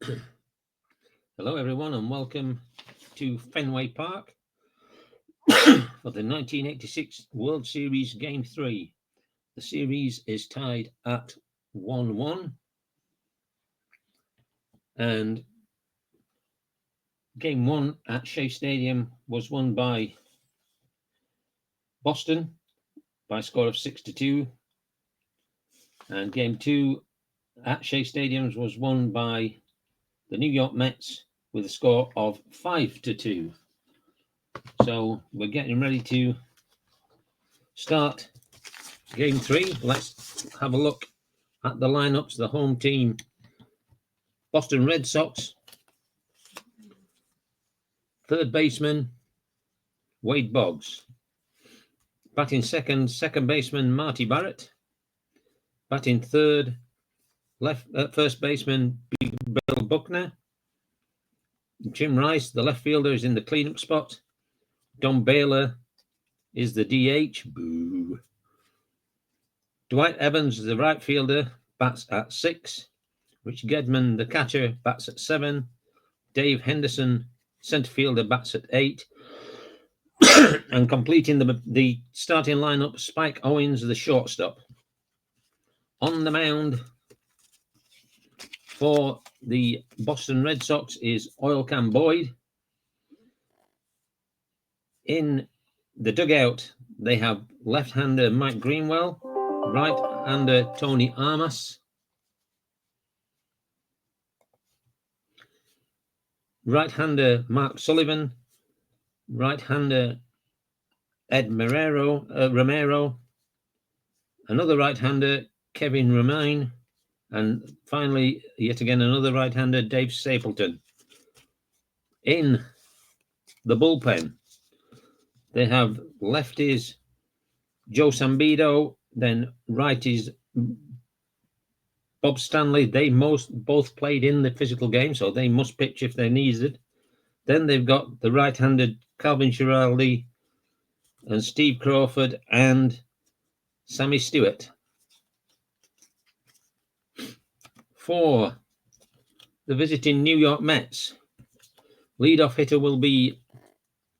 Hello, everyone, and welcome to Fenway Park for the 1986 World Series Game 3. The series is tied at 1-1, and Game 1 at Shea Stadium was won by Boston by a score of 6-2, and Game 2 at Shea Stadium was won by the New York Mets with a score of 5-2. So we're getting ready to start Game 3. Let's have a look at the lineups. The home team, Boston Red Sox. Third baseman, Wade Boggs. Batting second baseman, Marty Barrett. Batting third, first baseman, Bill Buckner. Jim Rice, the left fielder, is in the cleanup spot. Don Baylor is the DH. Boo. Dwight Evans, the right fielder, bats at 6. Rich Gedman, the catcher, bats at 7. Dave Henderson, centre fielder, bats at 8. And completing the starting lineup, Spike Owens, the shortstop. On the mound for the Boston Red Sox is Oil Can Boyd. In the dugout, they have left-hander Mike Greenwell, right-hander Tony Armas, right-hander Mark Sullivan, right-hander Ed Romero, another right-hander Kevin Romaine, and finally, yet again, another right-hander, Dave Stapleton. In the bullpen, they have lefties Joe Sambido, then righties Bob Stanley. They both played in the physical game, so they must pitch if they're needed. Then they've got the right-handed Calvin Schiraldi and Steve Crawford and Sammy Stewart. For the visiting New York Mets, leadoff hitter will be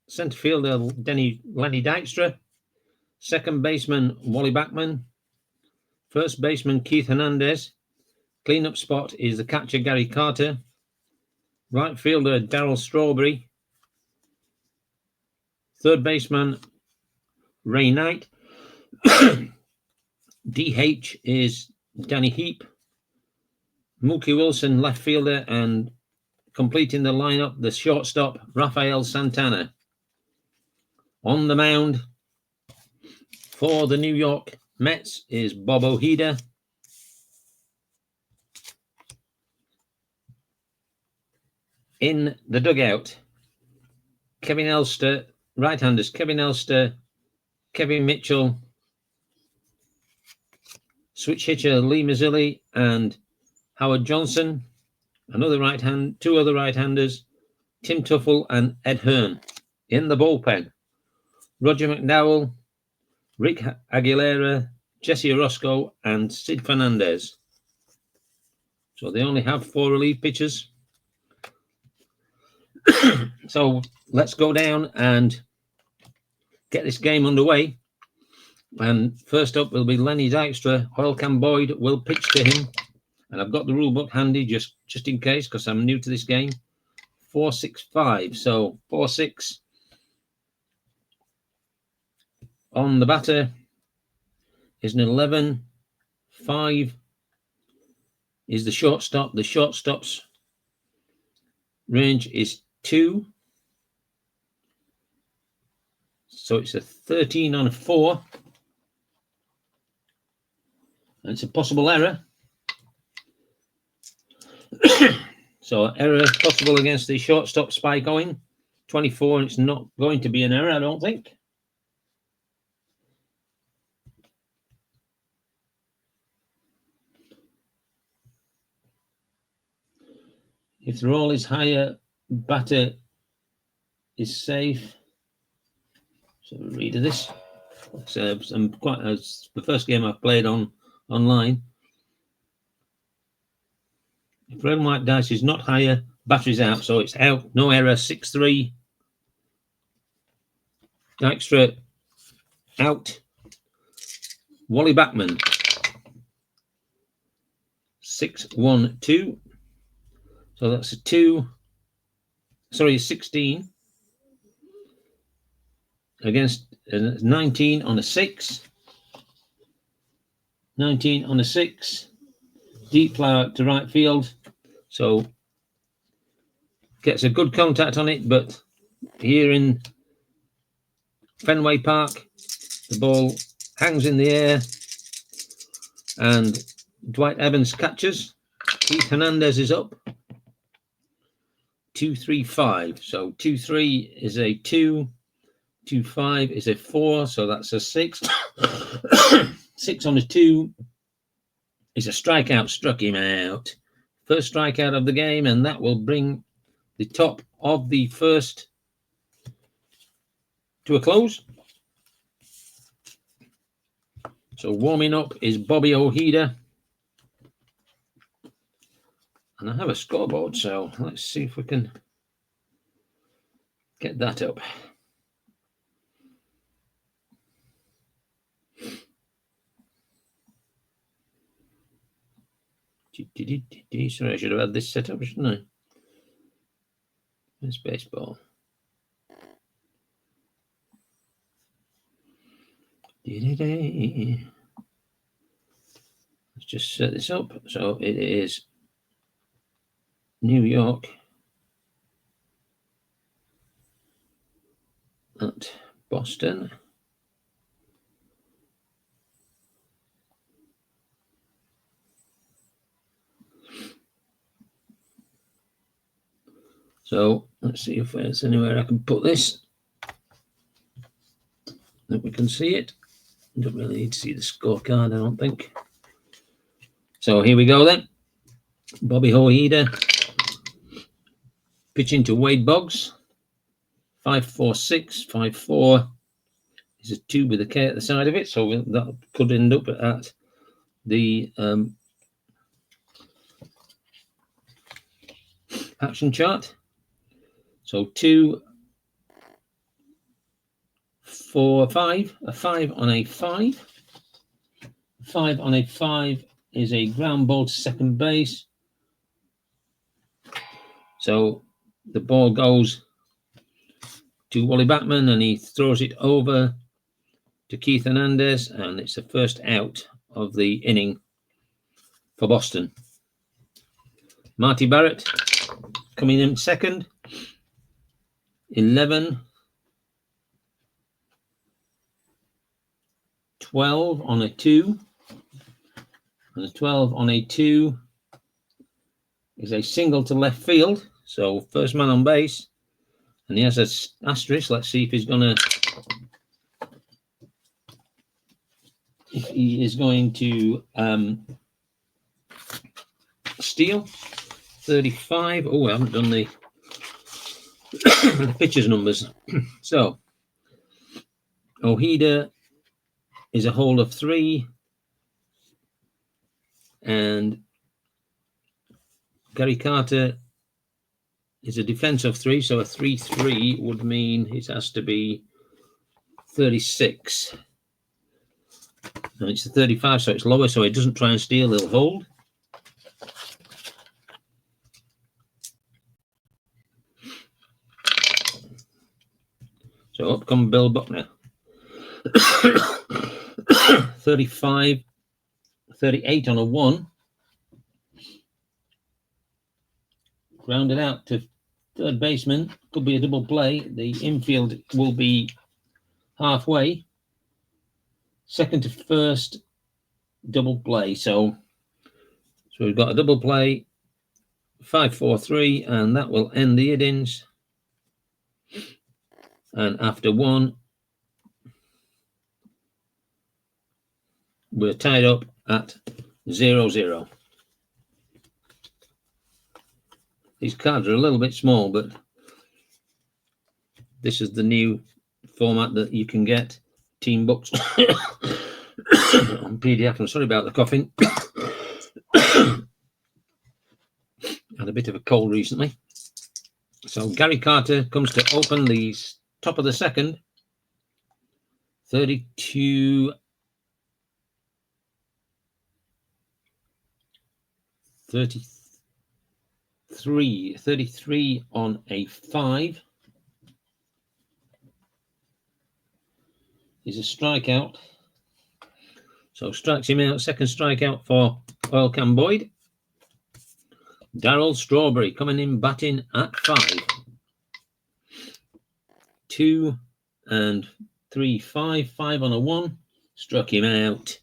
centre fielder Lenny Dykstra, second baseman Wally Backman, first baseman Keith Hernandez, cleanup spot is the catcher Gary Carter, right fielder Darryl Strawberry, third baseman Ray Knight, DH is Danny Heap, Mookie Wilson, left fielder, and completing the lineup, the shortstop, Rafael Santana. On the mound for the New York Mets is Bob Ojeda. In the dugout, Kevin Elster, right-handers Kevin Elster, Kevin Mitchell, switch hitter Lee Mazzilli, and Howard Johnson. Two other right-handers, Tim Tuffle and Ed Hearn. In the bullpen, Roger McDowell, Rick Aguilera, Jesse Orozco, and Sid Fernandez. So they only have 4 relief pitchers. So let's go down and get this game underway. And first up will be Lenny Dykstra. Oil Can Boyd will pitch to him. And I've got the rule book handy just in case, because I'm new to this game. 4-6-5. So 4-6 on the batter is an 11. 5 is the shortstop. The shortstop's range is 2. So it's a 13 on a 4. And it's a possible error. So error possible against the shortstop Spike Owen. 24, and it's not going to be an error, I don't think. If the roll is higher, batter is safe. So read of this. I'm it's the first game I've played online. If red and white dice is not higher, battery's out, so it's out. No error. 6-3. Extra out. Wally Backman. 6-1-2. So that's a 2. Sorry, 16 against 19 on a 6. 19 on a 6. Deep fly out to right field. So gets a good contact on it, but here in Fenway Park, the ball hangs in the air and Dwight Evans catches. Keith Hernandez is up. 2-3-5. So 2-3 is a 2. 2-5 is a 4. So that's a 6. 6 on a 2 is a strikeout. Struck him out. First strikeout of the game, and that will bring the top of the first to a close. So warming up is Bobby Ojeda. And I have a scoreboard, so let's see if we can get that up. Sorry, I should have had this set up, shouldn't I? It's baseball. Let's just set this up. So it is New York at Boston. So let's see if there's anywhere I can put this that we can see it. Don't really need to see the scorecard, I don't think. So here we go then. Bobby Ojeda pitching to Wade Boggs. 5-4-6. 5-4 is a 2 with a K at the side of it, so that could end up at the action chart. So 2, 4, 5. A 5 on a 5. 5 on a 5 is a ground ball to second base. So the ball goes to Wally Backman and he throws it over to Keith Hernandez, and it's the first out of the inning for Boston. Marty Barrett coming in second. 11, 12 on a 2. And a 12 on a 2 is a single to left field. So first man on base. And he has an asterisk. Let's see if he's going to... If he is going to steal. 35. Oh, I haven't done the pitcher's numbers. So Ojeda is a hole of 3. And Gary Carter is a defense of 3. So a 3-3 would mean it has to be 36. And it's a 35, so it's lower, so it doesn't try and steal, it'll hold. So up comes Bill Buckner. 35, 38 on a 1. Grounded out to third baseman. Could be a double play. The infield will be halfway. Second to first, double play. So we've got a double play, 5-4-3, and that will end the innings. And after 1, we're tied up at 0-0. These cards are a little bit small, but this is the new format that you can get. Team books on PDF. I'm sorry about the coughing. Had a bit of a cold recently. So Gary Carter comes to open the top of the second. 32, 33 on a 5. Is a strikeout. So strikes him out. Second strikeout for Oilcan Boyd. Darryl Strawberry coming in batting at 5. 2 and 3, 5. 5 on a 1. Struck him out.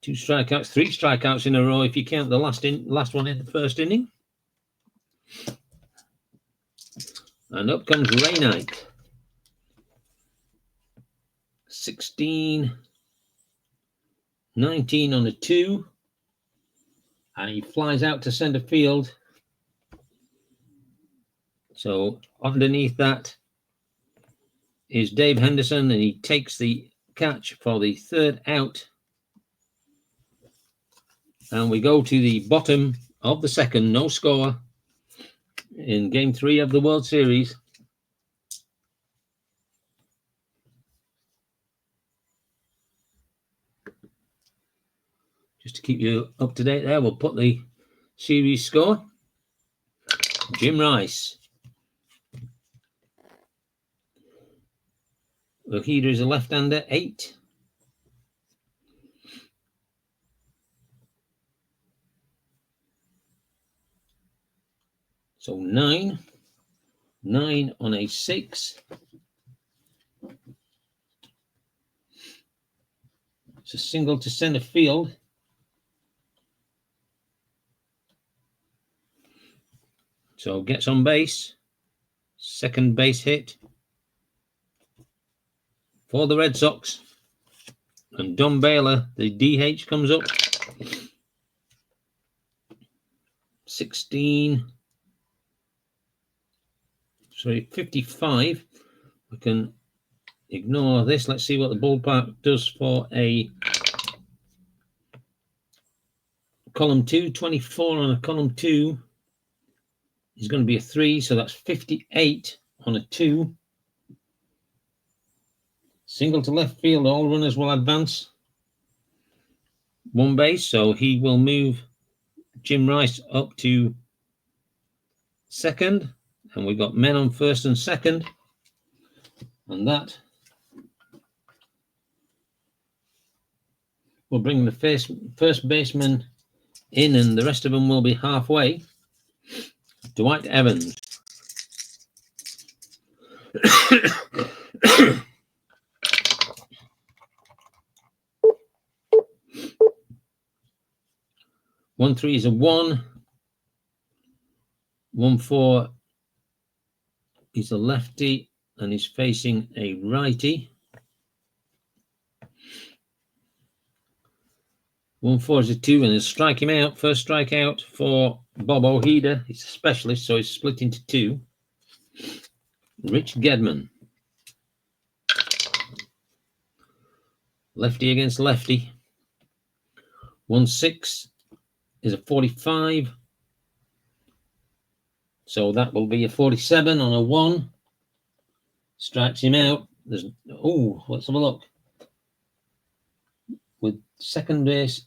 2 strikeouts, 3 strikeouts in a row if you count the last one in the first inning. And up comes Ray Knight. 16, 19 on a 2. And he flies out to center field. So underneath that is Dave Henderson, and he takes the catch for the 3rd out. And we go to the bottom of the second, no score in Game 3 of the World Series. Just to keep you up to date there, we'll put the series score. Jim Rice. Ojeda is a left-hander, 8. So 9. 9 on a 6. It's a single to center field. So gets on base. Second base hit for the Red Sox. And Don Baylor, the DH, comes up. 55. We can ignore this. Let's see what the ballpark does for a column 2. 24 on a column 2 is going to be a 3, so that's 58 on a 2. Single to left field, all runners will advance. 1 base, so he will move Jim Rice up to second. And we've got men on first and second. And that will bring the first baseman in, and the rest of them will be halfway. Dwight Evans. One 3 is a 1. 1-4 is a lefty, and he's facing a righty. 1-4 is a 2, and he'll strike him out. First strikeout for Bob Ojeda. He's a specialist, so he's split into 2. Rich Gedman. Lefty against lefty. 1-6 is a 45. So that will be a 47 on a 1. Strikes him out. Let's have a look. With second base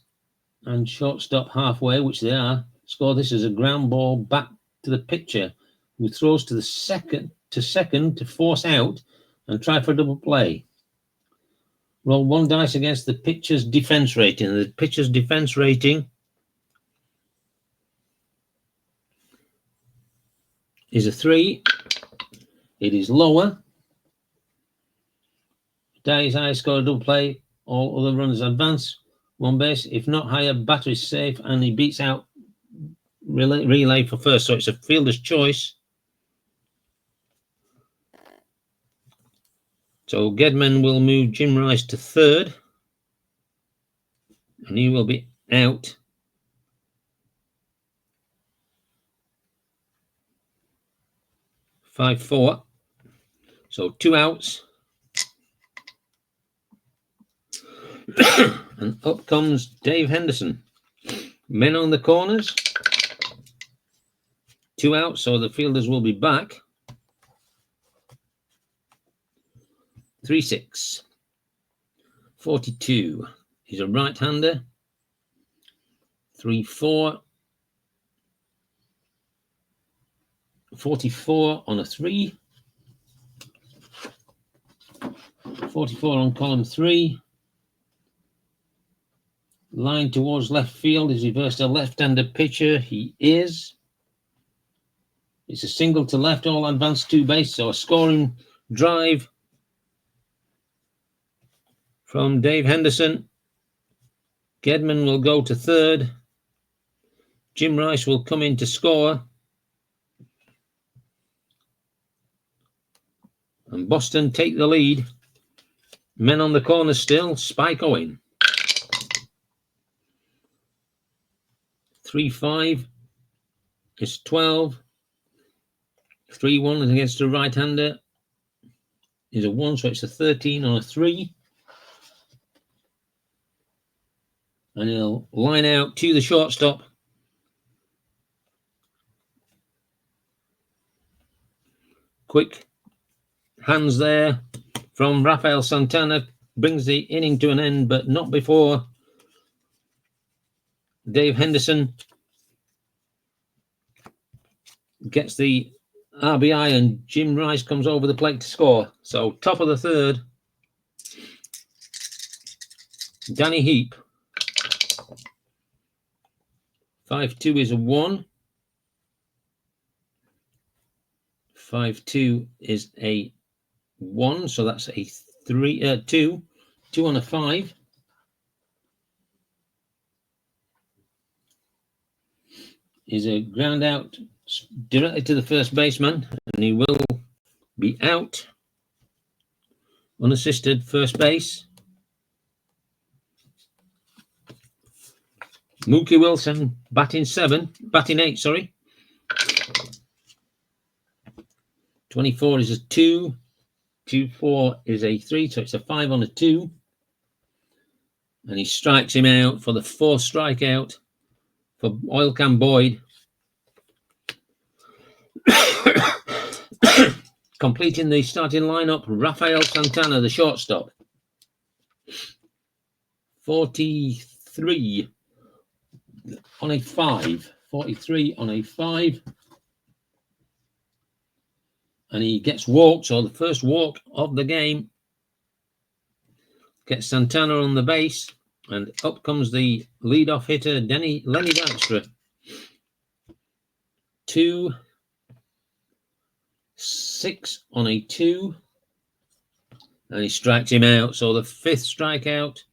and shortstop halfway, which they are, score this as a ground ball back to the pitcher, who throws to the second to force out and try for a double play. Roll 1 dice against the pitcher's defense rating. The pitcher's defense rating is a 3. It is lower. Die is high, score a double play. All other runners advance. 1 base. If not higher, batter is safe, and he beats out relay for first. So it's a fielder's choice. So Gedman will move Jim Rice to third, and he will be out. Five, 4. So 2 outs. And up comes Dave Henderson. Men on the corners. 2 out, so the fielders will be back. 3-6. 42. He's a right-hander. 3-4. 44 on a 3. 44 on column 3. Line towards left field. Is he versed a left-handed pitcher? He is. It's a single to left, all advanced to base, so a scoring drive from Dave Henderson. Gedman will go to third. Jim Rice will come in to score. And Boston take the lead. Men on the corner still. Spike Owen. 3-5 is 12. 3-1 against a right-hander is a 1, so it's a 13 on a 3. And he'll line out to the shortstop. Quick hands there from Rafael Santana. Brings the inning to an end, but not before Dave Henderson gets the RBI and Jim Rice comes over the plate to score. So top of the third, Danny Heap. 5-2 is a 1. 5-2 is a 1, so that's a 2. 2 on a 5. Is a ground out directly to the first baseman, and he will be out. Unassisted first base. Mookie Wilson batting 8, sorry. 24 is a 2. 2-4 is a 3, so it's a 5 on a 2. And he strikes him out for the 4th strikeout for Oil Can Boyd. Completing the starting lineup, Rafael Santana, the shortstop. 43 on a 5. 43 on a 5. And he gets walked, so the first walk of the game. Gets Santana on the base, and up comes the leadoff hitter, Lenny Dykstra. 2-6 on a 2. And he strikes him out, so the 5th strikeout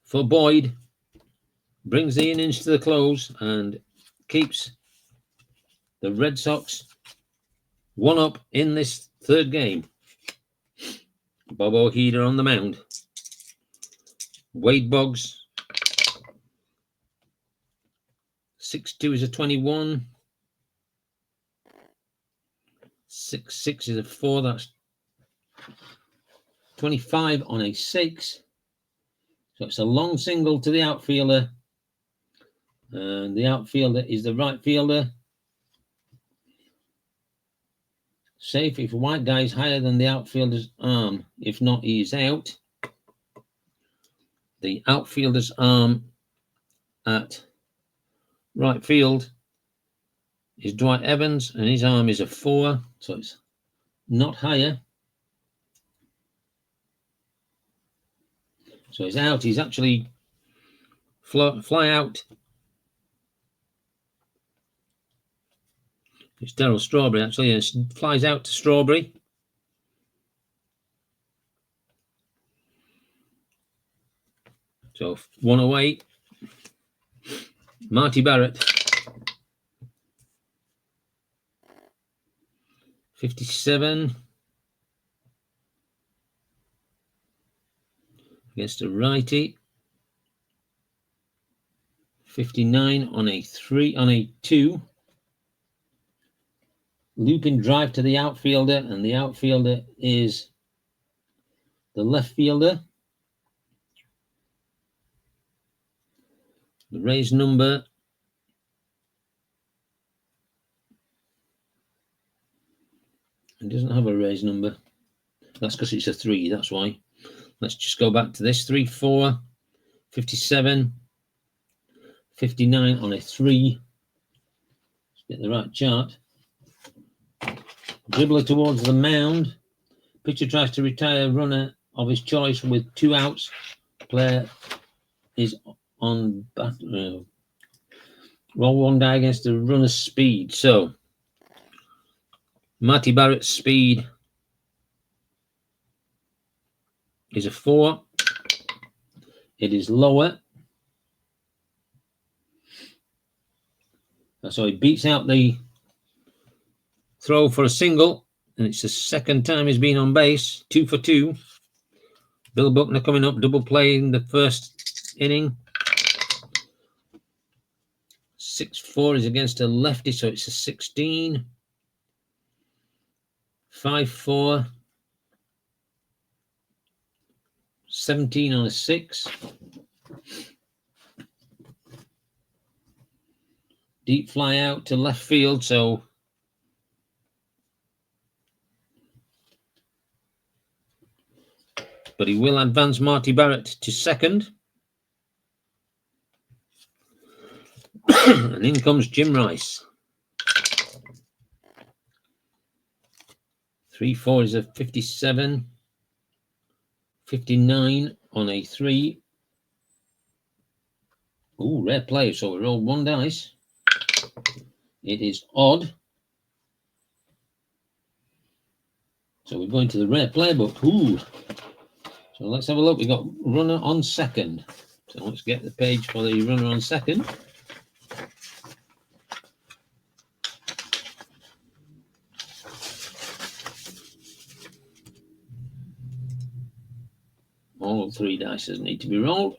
for Boyd. Brings the innings to the close and keeps the Red Sox 1 up in this third game. Bob Ojeda on the mound. Wade Boggs. 6-2 is a 21. 6-6 is a 4. That's 25 on a 6. So it's a long single to the outfielder. And the outfielder is the right fielder. Safe if a white guy is higher than the outfielder's arm. If not, he is out. The outfielder's arm at right field is Dwight Evans, and his arm is a 4, so it's not higher. So he's out. He's actually fly out. It's Darryl Strawberry, actually, and it flies out to Strawberry. So 1 away. Marty Barrett. 57. Against a righty. 59 on a 2. Looping drive to the outfielder, and the outfielder is the left fielder. The Rays number doesn't have a raise number. That's because it's a 3, that's why. Let's just go back to this. 3, 4, 57, 59 on a 3. Let's get the right chart. Dribbler towards the mound. Pitcher tries to retire a runner of his choice with 2 outs. Player is on bat. Roll 1 die against the runner's speed. So, Marty Barrett's speed is a 4. It is lower. So he beats out the throw for a single, and it's the second time he's been on base. 2 for 2. Bill Buckner coming up, double play in the first inning. 6-4 is against a lefty, so it's a 16. 5-4. 17 on a 6. Deep fly out to left field, so but he will advance Marty Barrett to second. And in comes Jim Rice. 3-4 is a 57. 59 on a 3. Ooh, rare play. So we roll 1 dice. It is odd. So we're going to the rare playbook. Ooh. So let's have a look. We've got runner on second. So let's get the page for the runner on second. All 3 dice need to be rolled.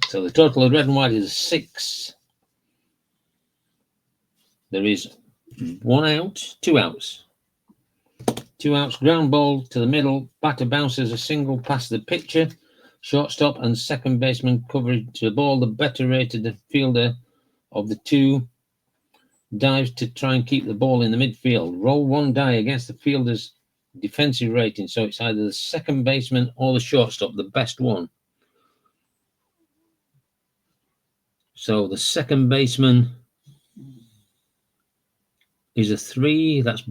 So the total of red and white is 6. There is 1 out, 2 outs. 2 outs, ground ball to the middle. Batter bounces a single past the pitcher. Shortstop and second baseman coverage to the ball. The better rated fielder of the 2 dives to try and keep the ball in the midfield. Roll 1 die against the fielder's defensive rating. So it's either the second baseman or the shortstop, the best one. So the second baseman is a 3. That's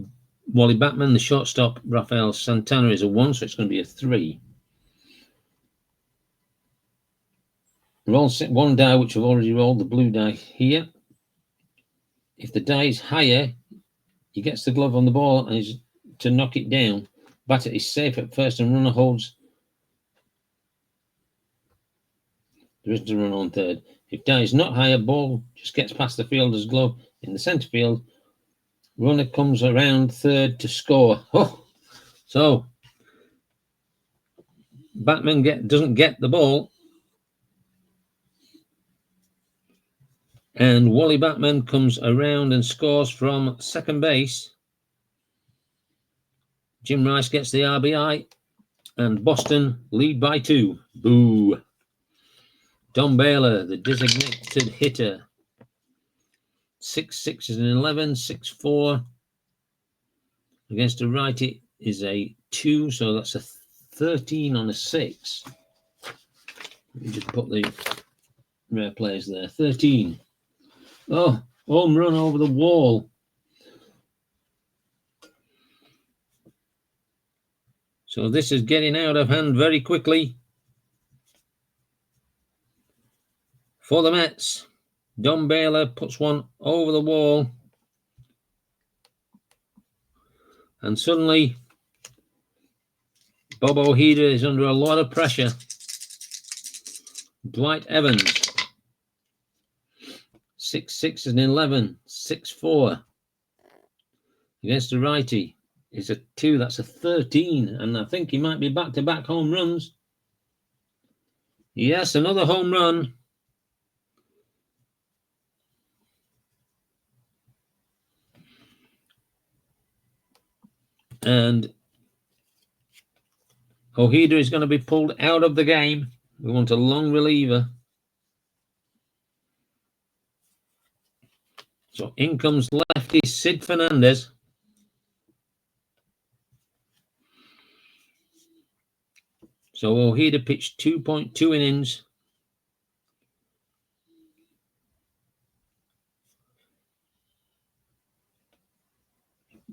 Wally Backman. The shortstop, Rafael Santana, is a 1, so it's going to be a 3. Roll 1 die, which I've already rolled, the blue die here. If the die is higher, he gets the glove on the ball and is to knock it down. Batter is safe at first and runner holds. There isn't a run on third. If die is not higher, ball just gets past the fielder's glove in the centre field. Runner comes around third to score. Oh, so Batman doesn't get the ball, and Wally Batman comes around and scores from second base. Jim Rice gets the RBI, and Boston lead by 2. Boo. Don Baylor, the designated hitter. 6-6 is an 11. 6-4 against a righty is a 2, so that's a 13 on a 6. Let me just put the rare players there. 13. Oh, home run over the wall. So this is getting out of hand very quickly for the Mets. Don Baylor puts one over the wall. And suddenly, Bob Ojeda is under a lot of pressure. Dwight Evans. 6-6 is an 11. 6-4 against a righty is a 2. That's a 13. And I think he might be back-to-back home runs. Yes, another home run. And Ojeda is going to be pulled out of the game. We want a long reliever. So in comes lefty Sid Fernandez. So Ojeda pitched 2.2 innings.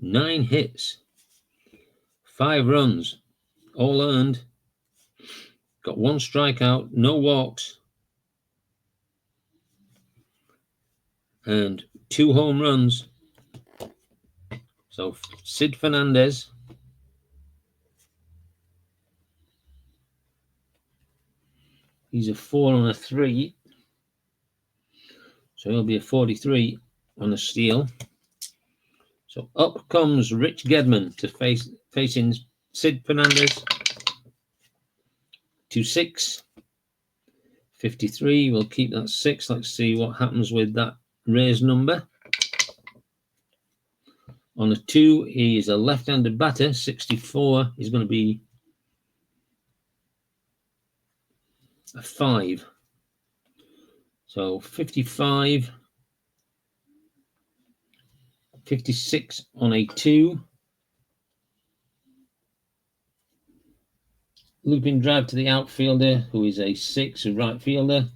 Nine hits, 5 runs, all earned. Got 1 strikeout, no walks, and 2 home runs. So Sid Fernandez, he's a 4 on a 3. So he'll be a 43 on a steal. So up comes Rich Gedman to facing Sid Fernandez. 2-6. 53. We'll keep that 6. Let's see what happens with that raised number. On a 2, he is a left-handed batter. 64 is going to be a 5. So 55. 56 on a 2. Looping drive to the outfielder, who is a 6, a right fielder.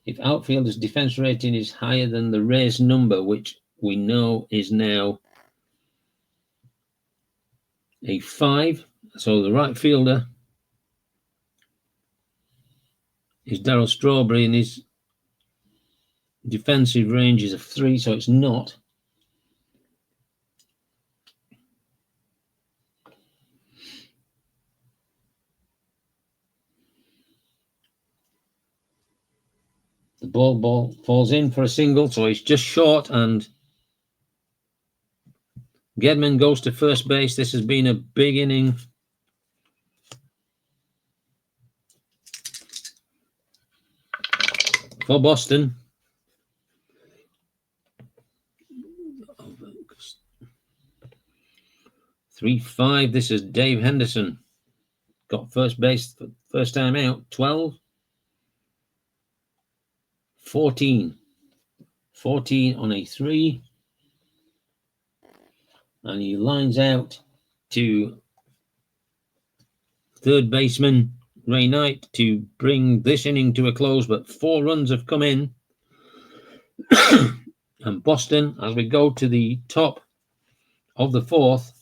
If outfielder's defense rating is higher than the raised number, which we know is now a 5, so the right fielder is Darryl Strawberry, and his defensive range is a 3, so it's not. The ball falls in for a single, so he's just short, and Gedman goes to first base. This has been a big inning. For Boston. 3-5. This is Dave Henderson. Got first base for first time out. 12. 14. 14 on a 3. And he lines out to third baseman Ray Knight to bring this inning to a close, but 4 runs have come in. And Boston, as we go to the top of the 4th,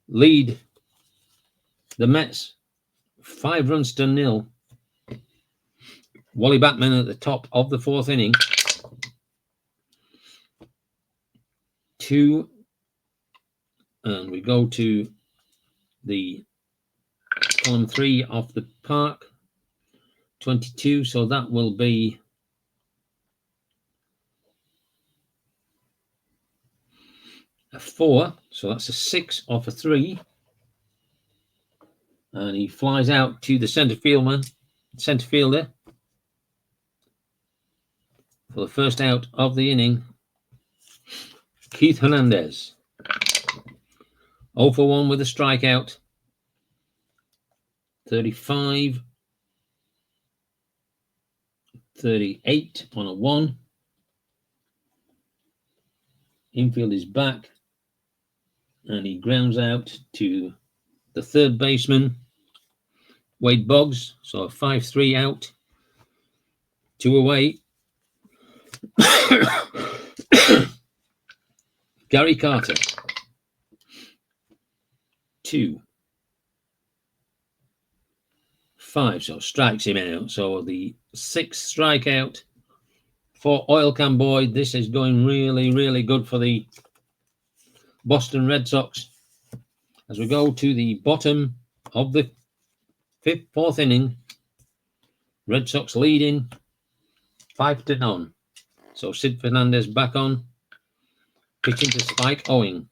lead the Mets 5 runs to 0. Wally Backman at the top of the 4th inning. 2, and we go to the column 3 of the park. 22, so that will be a 4, so that's a 6 off a 3, and he flies out to the center fielder for the first out of the inning. Keith Hernandez, 0 for 1 with a strikeout. 35, 38 on a 1. Infield is back, and he grounds out to the third baseman, Wade Boggs. So a 5-3 out, 2 away. Gary Carter, 2, 5, so strikes him out. So the 6th strikeout for Oil Can Boyd. This is going really, really good for the Boston Red Sox. As we go to the bottom of the 4th inning, Red Sox leading 5-0. So Sid Fernandez back on, pitching to Spike Owing.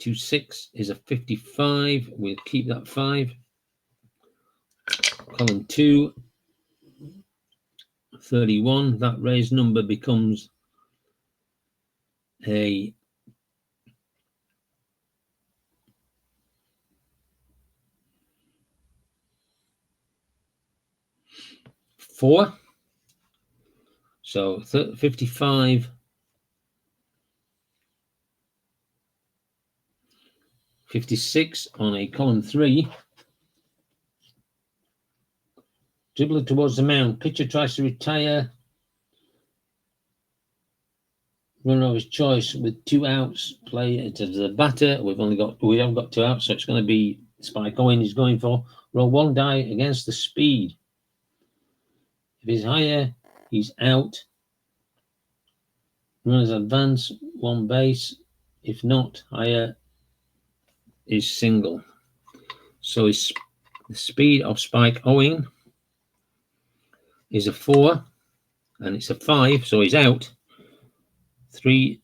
2-6 is a 55. We'll keep that 5. Column 2, 31. That raised number becomes a 4. So 55 56 on a column 3. Dribbler towards the mound. Pitcher tries to retire. Runner of his choice with 2 outs. Play it as a batter. We haven't got 2 outs, so it's going to be Spike Owen he's going for. Roll 1 die against the speed. If he's higher, he's out. Runners advance 1 base. If not higher, is single. So the speed of Spike Owen is a 4, and it's a 5, so he's out. 3,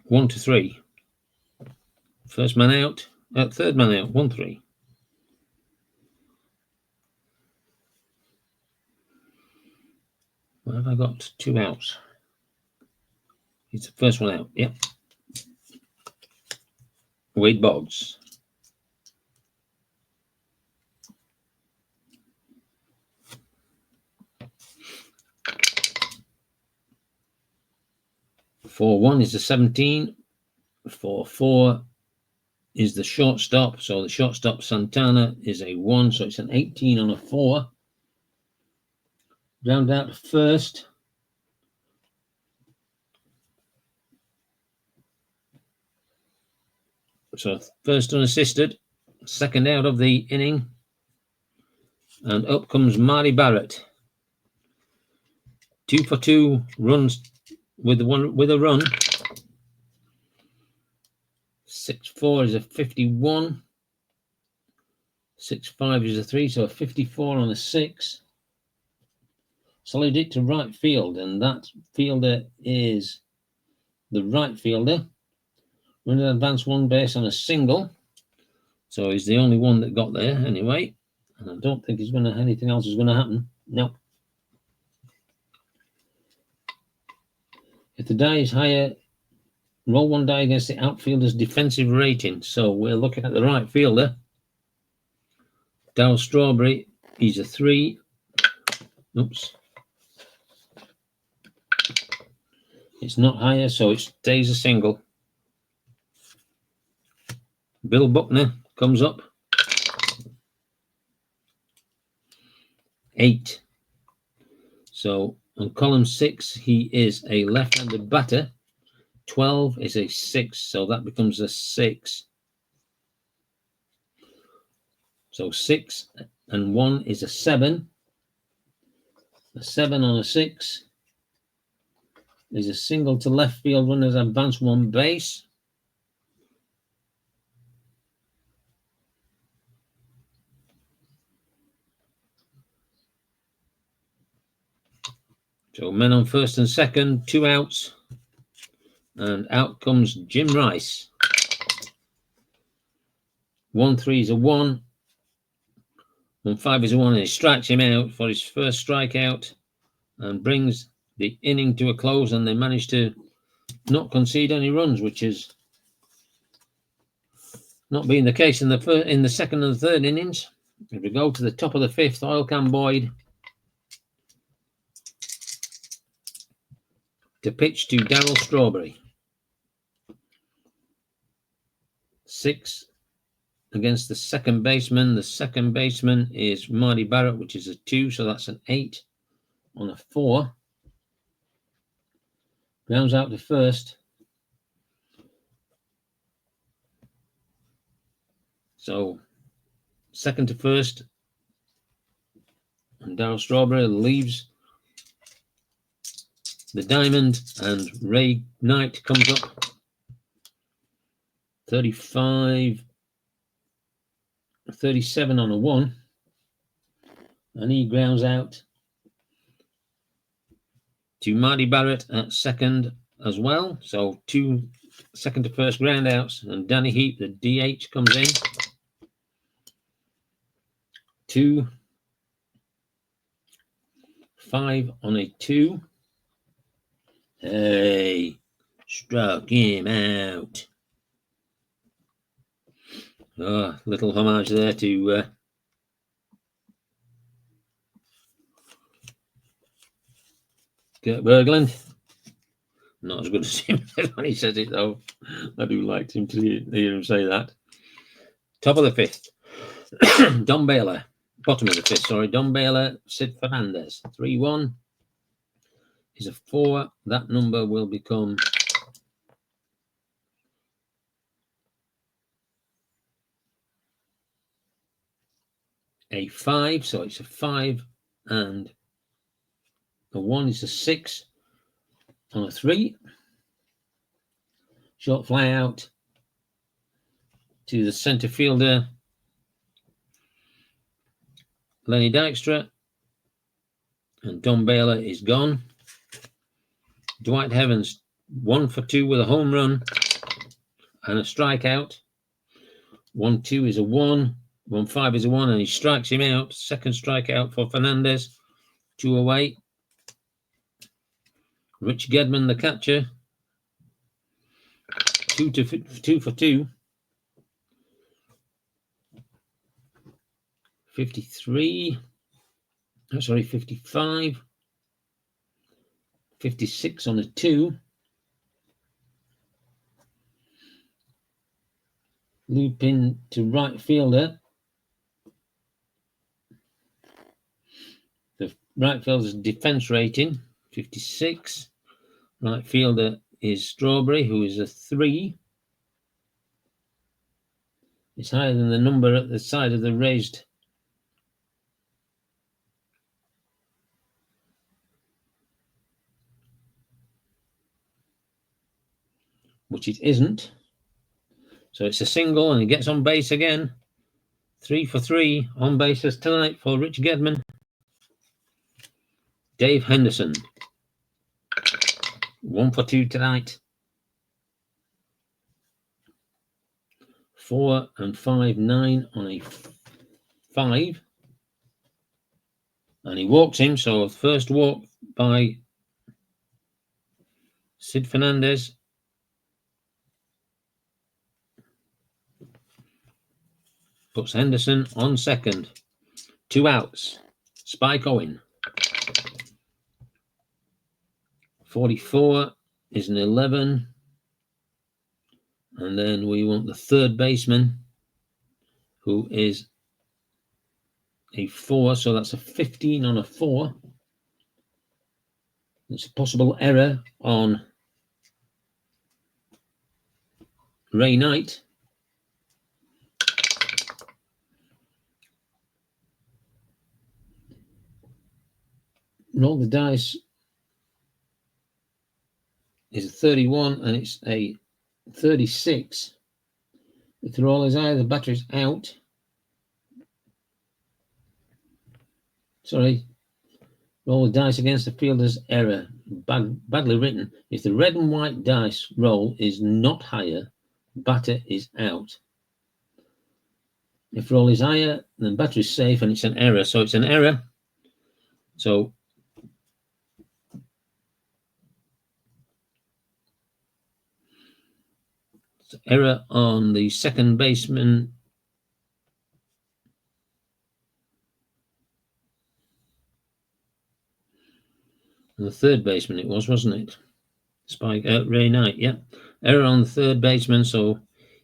1 to 3. First man out, third man out, 1-3. Where have I got 2 outs? It's the first one out, yep. Wade Boggs. For 1 is the 17. For 4 is the shortstop. So the shortstop Santana is a 1, so it's an 18 on a 4. Round out to first. So first unassisted, second out of the inning, and up comes Marty Barrett. 2 for 2 runs with a run. 6-4 is a 51. 6-5 is a 3, so a 54 on a 6. Solid hit to right field, and that fielder is the right fielder. Runner advance 1 base on a single, so he's the only one that got there anyway. And I don't think anything else is going to happen. No. If the die is higher, roll 1 die against the outfielder's defensive rating. So we're looking at the right fielder. Darryl Strawberry, he's a 3. Oops. It's not higher, so it stays a single. Bill Buckner comes up. 8. So on column 6, he is a left-handed batter. 12 is a 6, so that becomes a 6. So 6 and 1 is a 7. A 7 on a 6 is a single to left field. Runners advance 1 base. So men on first and second, 2 outs. And out comes Jim Rice. 1-3 is a 1. 1-5 is a 1, and he strikes him out for his first strikeout and brings the inning to a close, and they manage to not concede any runs, which is not being the case in the second and third innings. If we go to the top of the 5th, Oil Can Boyd to pitch to Darryl Strawberry. 6 against the second baseman. The second baseman is Marty Barrett, which is a 2, so that's an 8 on a 4. Grounds out to first. So second to first, and Darryl Strawberry leaves the diamond, and Ray Knight comes up. 35, 37 on a 1, and he grounds out to Marty Barrett at second as well. So 2 second to first ground outs, and Danny Heap, the DH, comes in. 2, 5 on a 2. Hey, struck him out. Oh, little homage there to Kurt Berglund. Not as good as him when he says it, though. I do like him to hear him say that. Top of the fifth. Don Baylor. Bottom of the fifth, sorry. Don Baylor, Sid Fernandez. 3-1 is a 4. That number will become a 5. So it's a 5 and a 1 is a 6 on a 3. Short fly out to the centre fielder, Lenny Dykstra, and Don Baylor is gone. Dwight Heavens 1 for 2 with a home run and a strikeout. 1-2 is a 1, 1-5 is a 1, and he strikes him out. Second strikeout for Fernandez. 2 away. Rich Gedman, the catcher, 2 for 2. 55, 56 on a 2. Loop in to right fielder. The right fielder's defense rating, 56. Right fielder is Strawberry, who is a 3. It's higher than the number at the side of the raised. Which it isn't. So it's a single and he gets on base again. 3 for 3 on bases tonight for Rich Gedman. Dave Henderson. 1 for 2 tonight. 4 and 5, 9 on a 5. And he walks him, so first walk by Sid Fernandez. Puts Henderson on second. 2 outs. Spike Owen. 44 is an 11. And then we want the third baseman, who is a 4. So that's a 15 on a 4. It's a possible error on Ray Knight. Roll the dice is a 31 and it's a 36. If the roll is high, the batter's out. Sorry. Roll the dice against the fielder's error. Badly written. If the red and white dice roll is not higher, batter is out. If roll is higher, then batter is safe and it's an error. So it's an error. So it's error on the second baseman. And the third baseman it was, wasn't it? Spike Ray Knight, yeah. Error on the third baseman, so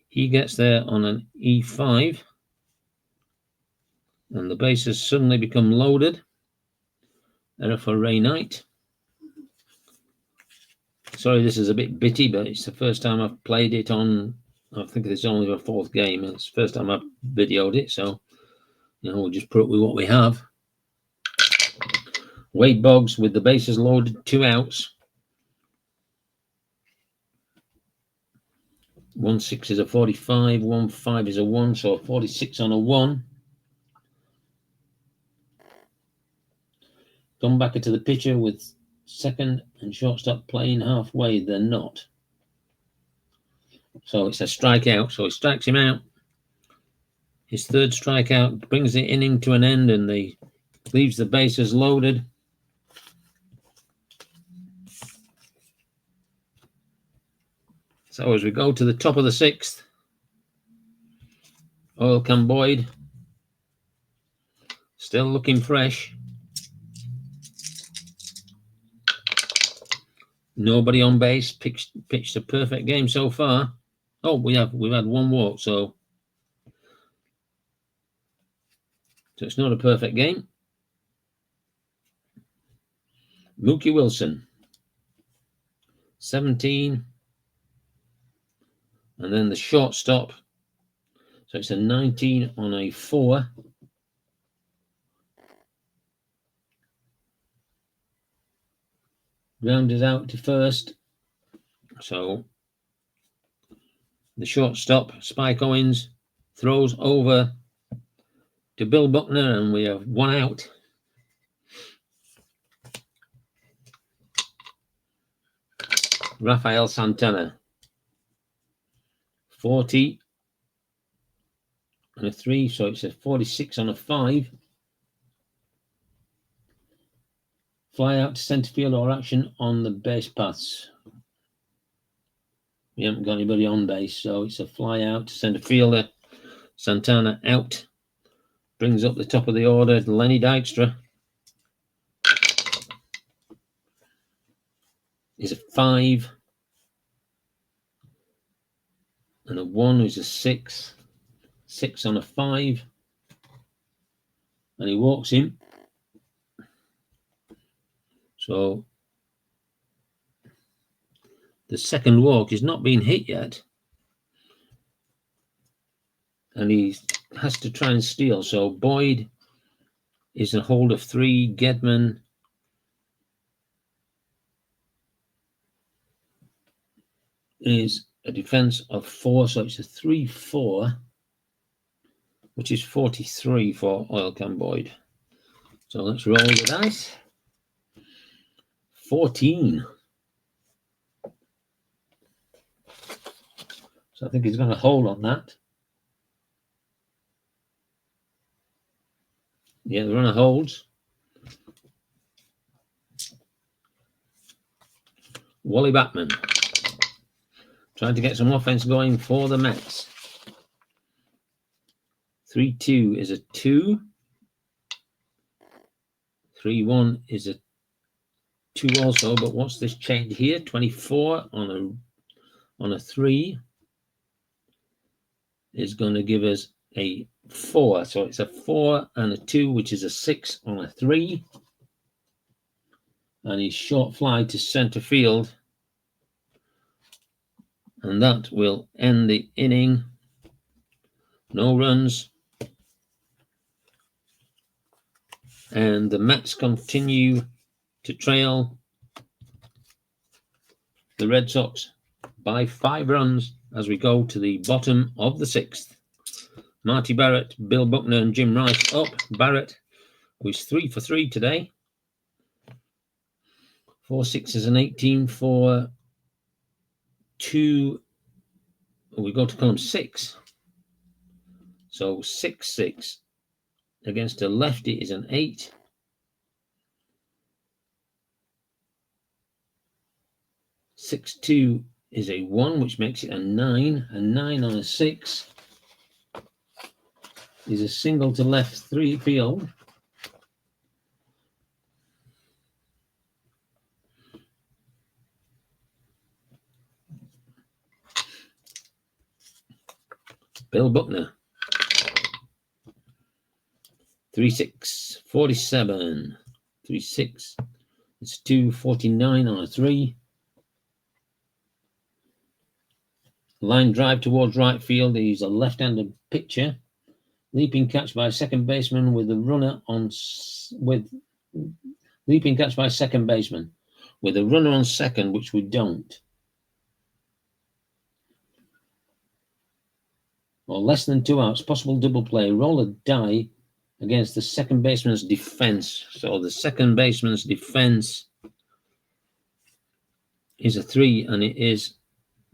he gets there on an E5. And the bases suddenly become loaded. Error for Ray Knight. Sorry, this is a bit bitty, but it's the first time I've played it on. I think it's only the 4th game. It's the first time I've videoed it, so we'll just put up with what we have. Wade Boggs with the bases loaded, 2 outs. 1-6 is a 45, 1-5 is a 1, so 46 on a 1. Come back to the pitcher with second and shortstop playing halfway. They're not. So it's a strikeout. So he strikes him out. His third strikeout brings the inning to an end and he leaves the bases loaded. So as we go to the top of the 6th, Oil Can Boyd still looking fresh. Nobody on base. Pitched a perfect game so far. Oh, we've had one walk, so it's not a perfect game. Mookie Wilson, 17, and then the shortstop. So it's a 19 on a 4. Rounded out to first. So the shortstop, Spike Owens, throws over to Bill Buckner, and we have one out. Rafael Santana, 40 on a 3, so it's a 46 on a 5. Fly out to centre field or action on the base paths. We haven't got anybody on base, so it's a fly out to centre fielder. Santana out. Brings up the top of the order, Lenny Dykstra. Is a 5. And a 1 is a 6. 6 on a 5. And he walks him. So the second walk is not being hit yet. And he has to try and steal. So Boyd is a hold of 3. Gedman is a defense of 4. So it's a 3-4, which is 43 for Oil Can Boyd. So let's roll the dice. 14. So I think he's going to hold on that. Yeah, the runner holds. Wally Backman trying to get some offense going for the Mets. 3-2 is a 2. 3-1 is a 2 also, but what's this change here? 24 on a 3 is going to give us a 4. So it's a 4 and a 2, which is a 6 on a 3. And he's short fly to center field. And that will end the inning. No runs. And the Mets continue to trail the Red Sox by 5 runs as we go to the bottom of the 6th. Marty Barrett, Bill Buckner, and Jim Rice up. Barrett, who's 3 for 3 today. 4 6s and 18 for 2. We go to column 6. So 6-6 against a lefty is an 8. 6-2 is a 1, which makes it a 9. A 9 on a 6 is a single to left 3 field. Bill Buckner. 3-6, 47. 3-6. It's 2-49 on a 3. Line drive towards right field. He's a left-handed pitcher. Leaping catch by second baseman with a runner on leaping catch by second baseman with a runner on second, which we don't. Or less than 2 outs. Possible double play. Roll a die against the second baseman's defense. So the second baseman's defense is a 3, and it is.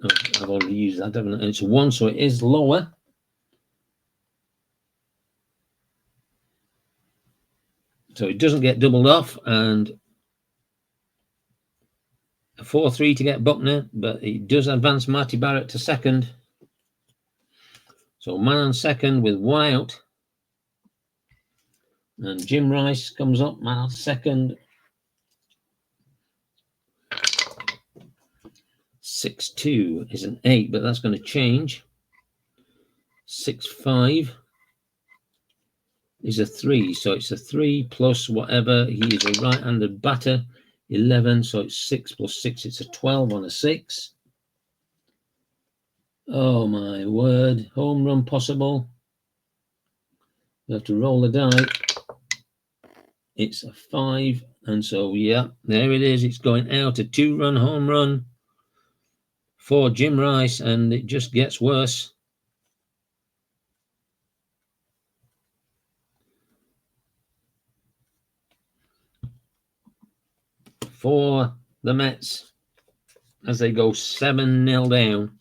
Oh, I've already used that, haven't I? And it's a 1, so it is lower. So it doesn't get doubled off, and a 4-3 to get Buckner, but it does advance Marty Barrett to second. So man on second with 1 out. And Jim Rice comes up, man on second. 6-2 is an 8, but that's going to change. 6-5 is a 3, so it's a 3 plus whatever. He is a right-handed batter. 11, so it's 6 plus 6. It's a 12 on a 6. Oh my word! Home run possible. You have to roll the die. It's a 5, and so yeah, there it is. It's going out, a 2-run home run for Jim Rice, and it just gets worse. For the Mets as they go 7-0 down.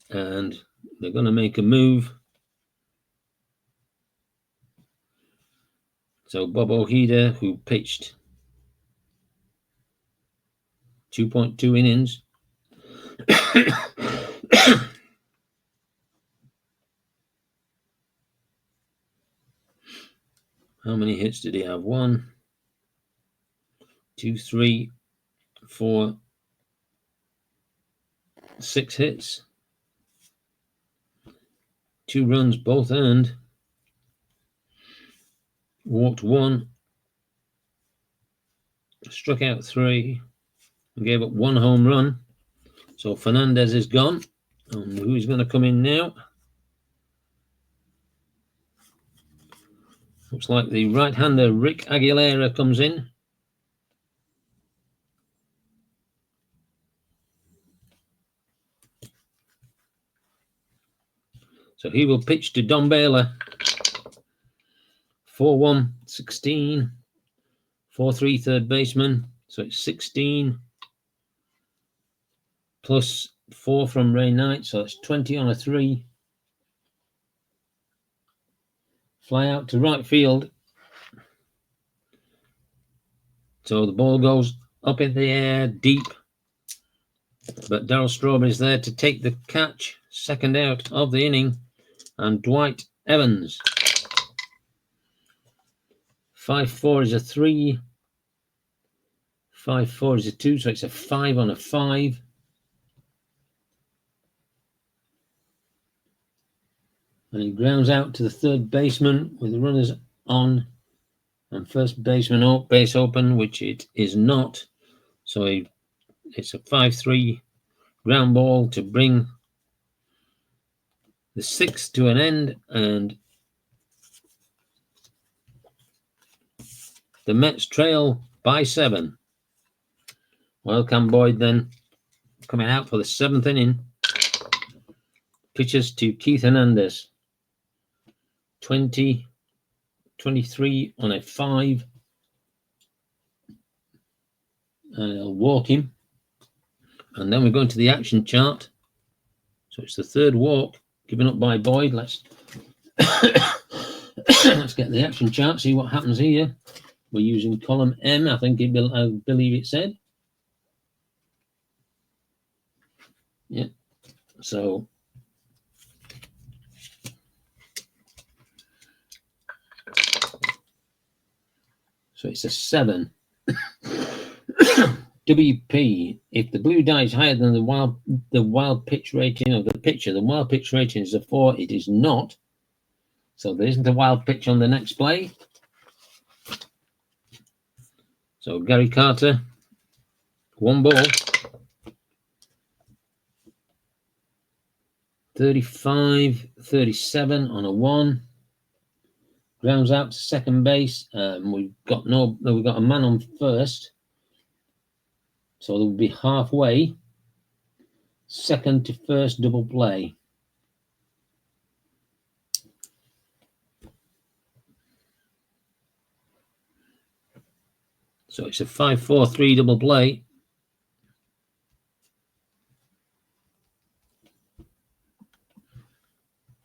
And they're going to make a move. So Bob Ojeda, who pitched 2.2 innings. How many hits did he have? 1, 2, 3, 4, 6 hits. 2 runs, both earned. Walked 1. Struck out 3. And gave up 1 home run. So Fernandez is gone. And who's going to come in now? Looks like the right-hander Rick Aguilera comes in. So he will pitch to Don Baylor. 4-1, 16. 4-3 third baseman. So it's 16. Plus 4 from Ray Knight. So it's 20 on a 3. Fly out to right field. So the ball goes up in the air, deep. But Darryl Strawberry's there to take the catch. Second out of the inning. And Dwight Evans. 5-4 is a 3. 5-4 is a 2. So it's a 5 on a 5. And he grounds out to the third baseman with the runners on and first baseman base open, which it is not. So it's a 5-3 ground ball to bring the 6th to an end, and the Mets trail by 7. Wildcat Boyd then coming out for the 7th inning. Pitches to Keith Hernandez. 20, 23 on a 5. And he'll walk him. And then we're going to the action chart. So it's the 3rd walk given up by Boyd. Let's let's get the action chart, see what happens here. We're using column M, I believe it said. Yeah. So it's a 7. WP, if the blue die is higher than the wild pitch rating of the pitcher, the wild pitch rating is a 4. It is not. So there isn't a wild pitch on the next play. So Gary Carter, 1 ball. 35, 37 on a 1. Grounds out to second base. We've got a man on first. So they'll be halfway. Second to first double play. So it's a 5-4-3 double play.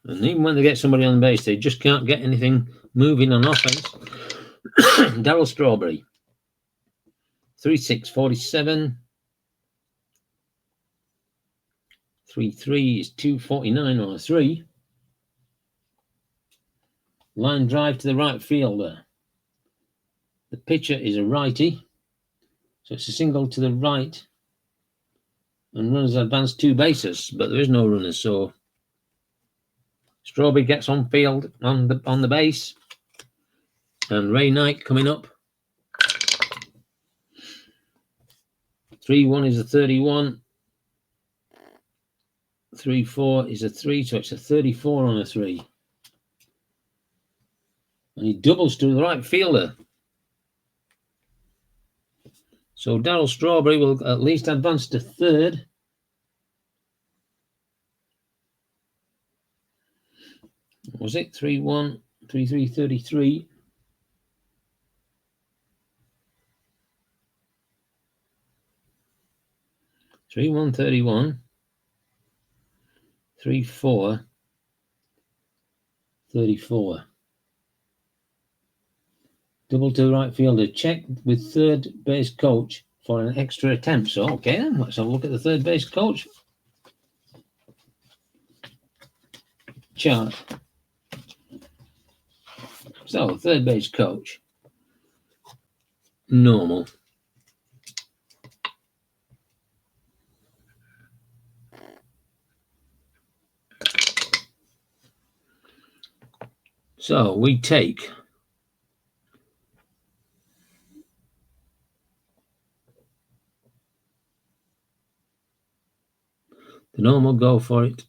And even when they get somebody on base, they just can't get anything moving on offense. Darryl Strawberry. 3-6, 47. 3-3 is 249 on a 3. Line drive to the right fielder. The pitcher is a righty, so it's a single to the right, and runners advance 2 bases, but there is no runners, so Strawberry gets on field on the base, and Ray Knight coming up. 3-1 is a 31. 3-4 is a 3, so it's a 34 on a 3. And he doubles to the right fielder. So Darryl Strawberry will at least advance to third. What was it? 3-1, 3-3, 33. Three 1 31, 3-4, 34. Double to the right fielder. Check with third base coach for an extra attempt. So okay, then let's have a look at the third base coach chart. So third base coach, normal. So we take the normal, go for it,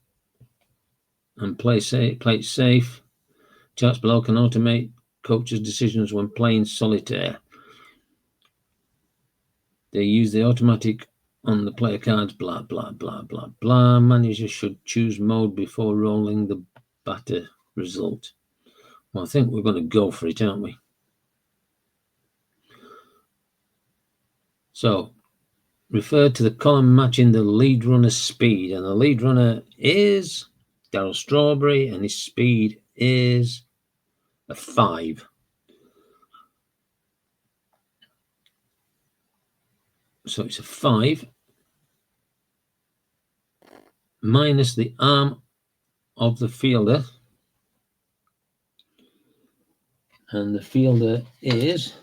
and play it safe. Charts below can automate coaches' decisions when playing solitaire. They use the automatic on the player cards, blah, blah, blah, blah, blah. Manager should choose mode before rolling the batter result. Well, I think we're going to go for it, aren't we? So, refer to the column matching the lead runner's speed. And the lead runner is Darryl Strawberry, and his speed is a 5. So it's a 5 minus the arm of the fielder. And the fielder is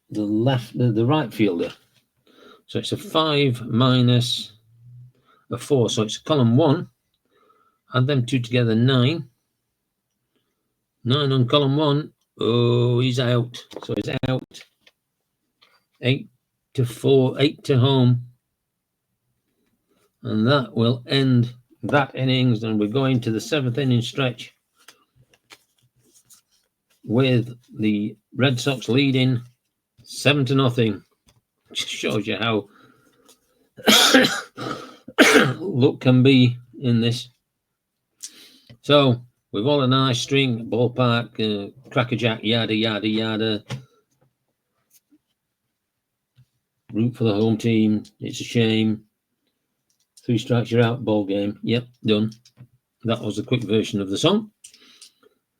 the right fielder. So it's a 5 minus a 4. So it's column 1. Add them two together, 9. 9 on column 1. Oh, he's out. So he's out. 8 to 4, 8 to home. And that will end that innings. And we're going to the 7th inning stretch with the Red Sox leading 7-0. Just shows you how luck can be in this. So we've all a nice string, ballpark, crackerjack, yada, yada, yada. Root for the home team. It's a shame. 3 strikes, you're out, ball game. Yep, done. That was a quick version of the song.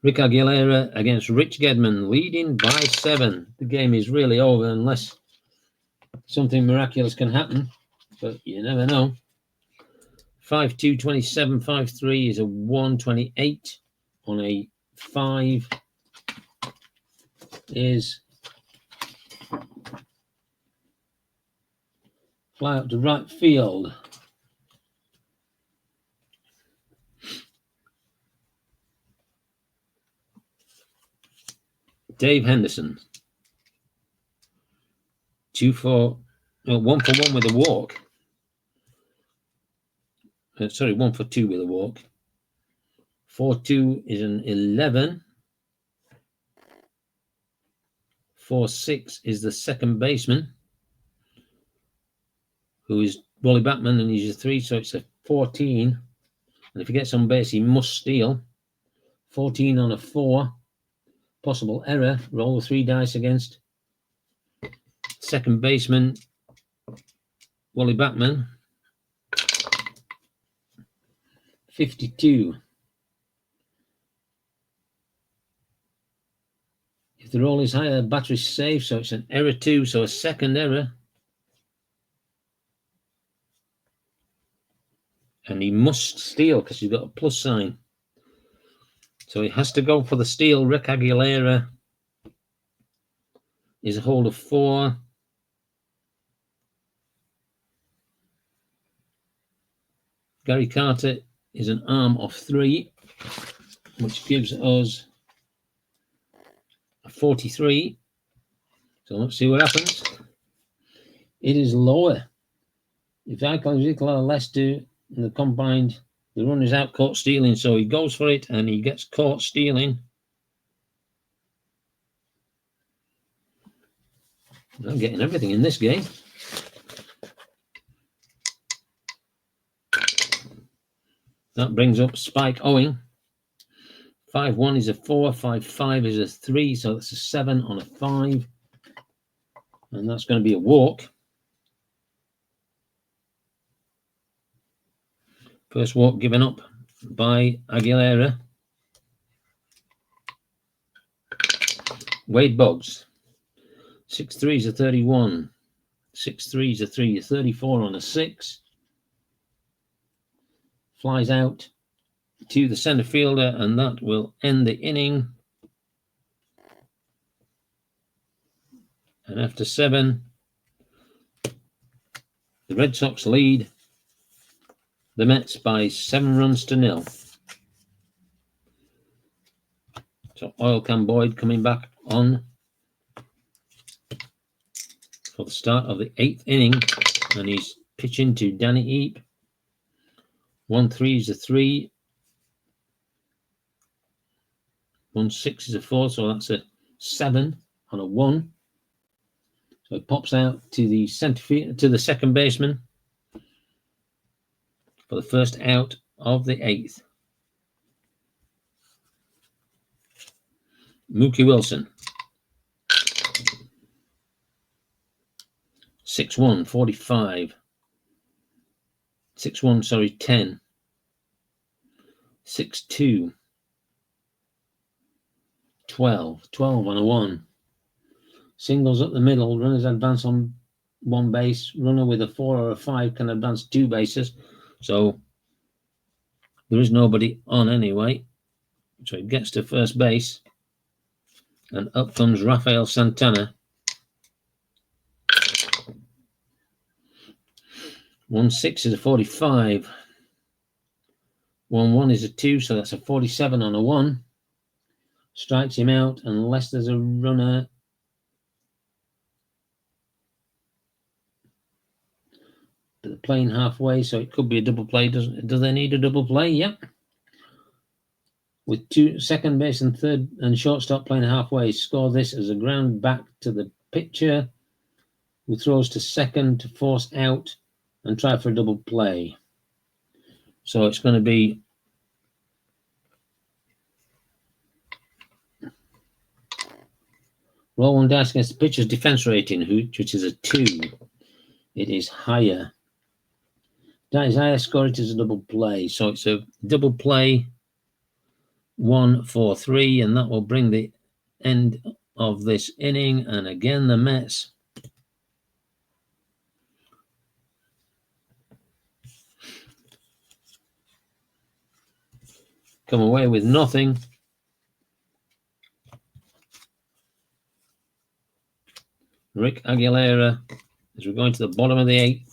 Rick Aguilera against Rich Gedman, leading by 7. The game is really over unless something miraculous can happen, but you never know. 5-2, 27, 5-3 is a 128 on a 5 is fly up to right field. Dave Henderson. 1 for 1 with a walk. 1 for 2 with a walk. 4-2 is an 11. 4-6 is the second baseman, who is Wally Backman, and he's a 3, so it's a 14. And if he gets on base, he must steal. 14 on a 4. Possible error. Roll the 3 dice against second baseman Wally Backman. 52. If the roll is higher, the battery's safe, so it's an error 2, so a second error. And he must steal because he's got a plus sign. So he has to go for the steal. Rick Aguilera is a hold of 4. Gary Carter is an arm of 3, which gives us a 43. So let's see what happens. It is lower. If Icon less do in the combined, the run is out caught stealing, so he goes for it and he gets caught stealing. I'm getting everything in this game. That brings up Spike Owing. 5-1 is a 4, 5-5 is a 3, so that's a 7 on a 5. And that's going to be a walk. First walk given up by Aguilera. Wade Boggs. 6-3 is a 31. 6-3 is a 3, a 34 on a 6. Flies out to the centre fielder, and that will end the inning. And after 7, the Red Sox lead the Mets by 7 runs to 0. So Oil Can Boyd coming back on for the start of the 8th inning, and he's pitching to Danny Eep. 1-3 is a 3. 1-6 is a 4, so that's a 7 on a 1. So it pops out to the centre field, to the second baseman for the first out of the 8th. Mookie Wilson. 6-1, 45. 6-1, sorry, 10. 6-2. 12 on a 1. Singles up the middle, runners advance on 1 base. Runner with a 4 or a 5 can advance 2 bases. So there is nobody on anyway. So he gets to first base. And up comes Rafael Santana. 1-6 is a 45. 1-1 is a 2, so that's a 47 on a 1. Strikes him out unless there's a runner. But they're playing halfway, so it could be a double play. Do they need a double play? Yep. With 2 second base and third and shortstop playing halfway, score this as a ground back to the pitcher, who throws to second to force out and try for a double play. So it's going to be roll 1 dice against the pitcher's defense rating, which is a 2. It is higher. Dice higher, score it as a double play. So it's a double play 1-4-3, and that will bring the end of this inning. And again, the Mets come away with nothing. Rick Aguilera, as we're going to the bottom of the 8th,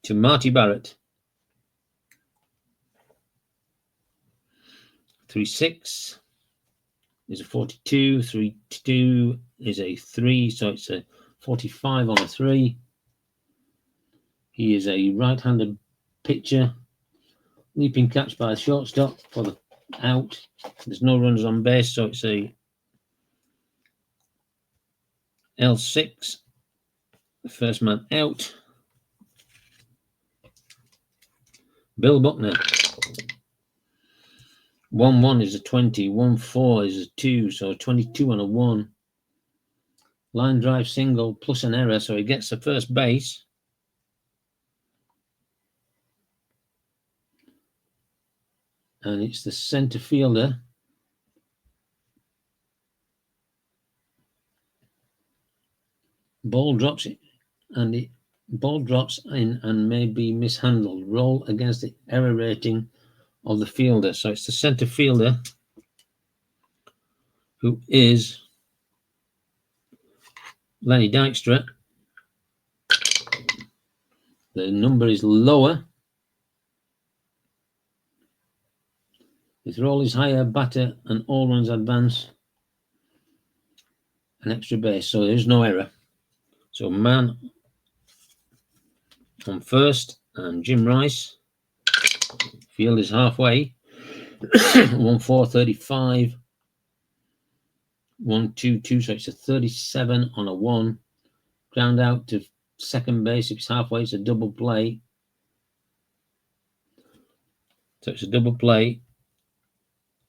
to Marty Barrett. 3-6 is a 42. 3-2 is a 3, so it's a 45 on a 3. He is a right-handed pitcher. Leaping catch by the shortstop for the out. There's no runners on base, so it's a L6. The first man out. Bill Buckner. 1-1 is a 20. 1-4 is a 2, so 22 on a 1. Line drive single plus an error, so he gets to first base. And it's the center fielder. Ball drops it, and Ball drops in and may be mishandled. Roll against the error rating of the fielder. So it's the centre fielder who is Lenny Dykstra. The number is lower. His roll is higher, batter and all runs advance. An extra base, so there is no error. So man on first and Jim Rice. Field is halfway. 1-4-35. 1-2-2, so it's a 37 on a 1. Ground out to second base. If it's halfway, it's a double play. So it's a double play.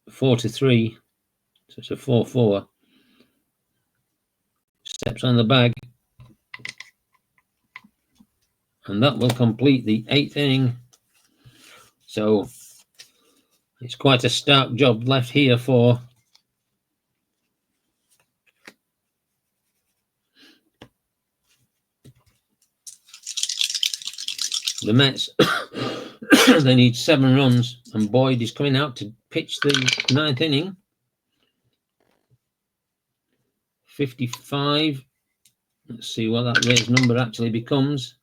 4-3. So it's a 4-4. Steps on the bag. And that will complete the 8th inning. So it's quite a stark job left here for the Mets. They need 7 runs, and Boyd is coming out to pitch the 9th inning. 55. Let's see what that raised number actually becomes.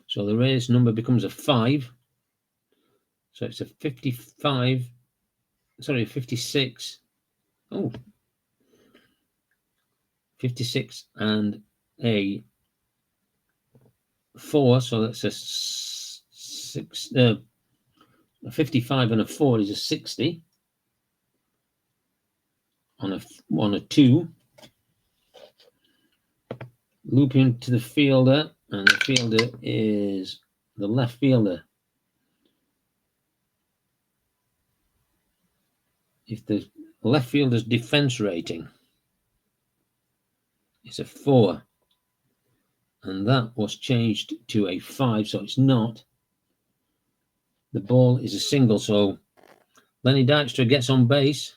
So the raised number becomes a 5. So it's a 55. Sorry, 56. Oh, 56 and a 4. So that's a 6. A 55 and a 4 is a 60. On a 2. Looping to the fielder, and the fielder is the left fielder. If the left fielder's defense rating is a 4, and that was changed to a 5, so it's not. The ball is a single, so Lenny Dykstra gets on base,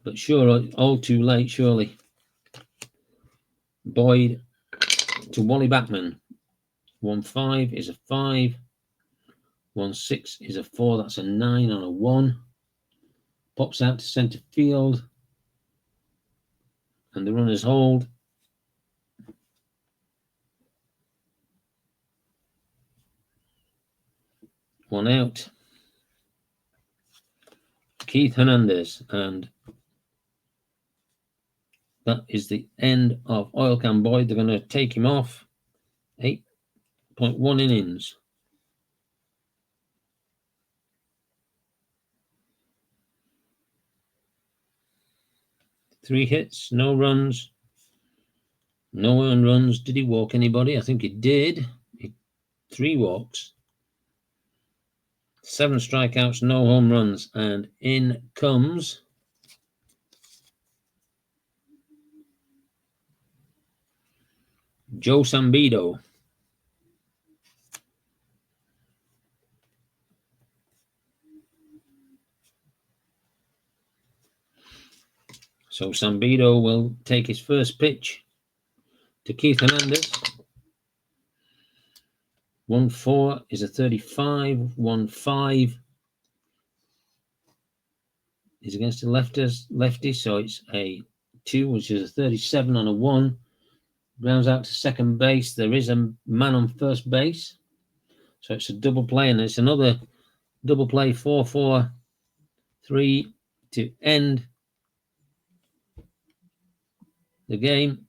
but sure, all too late, surely. Boyd to Wally Backman. 1-5 is a 5. 1-6 is a 4. That's a 9 on a 1. Pops out to centre field. And the runners hold. One out. Keith Hernandez. And that is the end of Oil Can Boyd. They're going to take him off. 8.1 innings. Three hits, no runs, no earned runs. Did he walk anybody? I think he did. 3 walks, 7 strikeouts, no home runs. And in comes Joe Sambido. So Sambido will take his first pitch to Keith Hernandez. 1-4 is a 35. 1-5 is against the lefty, so it's a 2, which is a 37 on a 1. Grounds out to second base. There is a man on first base, so it's a double play, and it's another double play. 4-4-3 to end the game.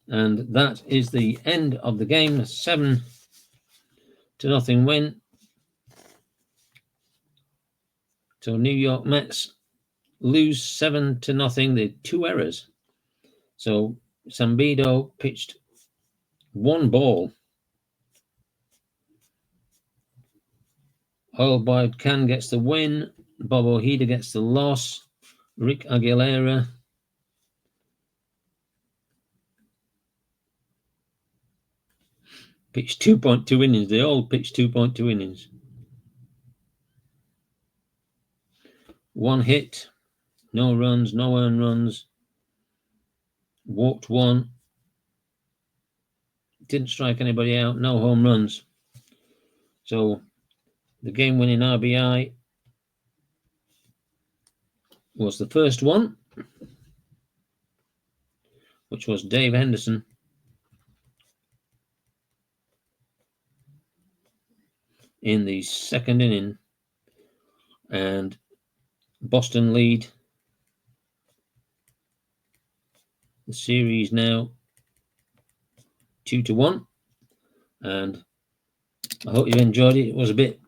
And that is the end of the game. 7-0 win. So New York Mets lose 7-0. They had 2 errors. So Sambido pitched 1 ball. Boyd Can gets the win. Bob Ojeda gets the loss. Rick Aguilera pitched 2.2 innings. They all pitched 2.2 innings. 1 hit, No runs, no earned runs. Walked one. Didn't strike anybody out. No home runs. So the game-winning RBI was the first one, which was Dave Henderson. In the second inning, and Boston lead the series now 2-1. And I hope you enjoyed it. It was a bit,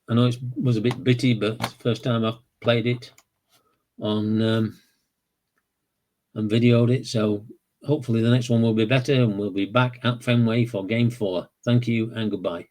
I know it was a bit bitty, but it's the first time I've played it on and videoed it. So hopefully the next one will be better, and we'll be back at Fenway for game 4. Thank you and goodbye.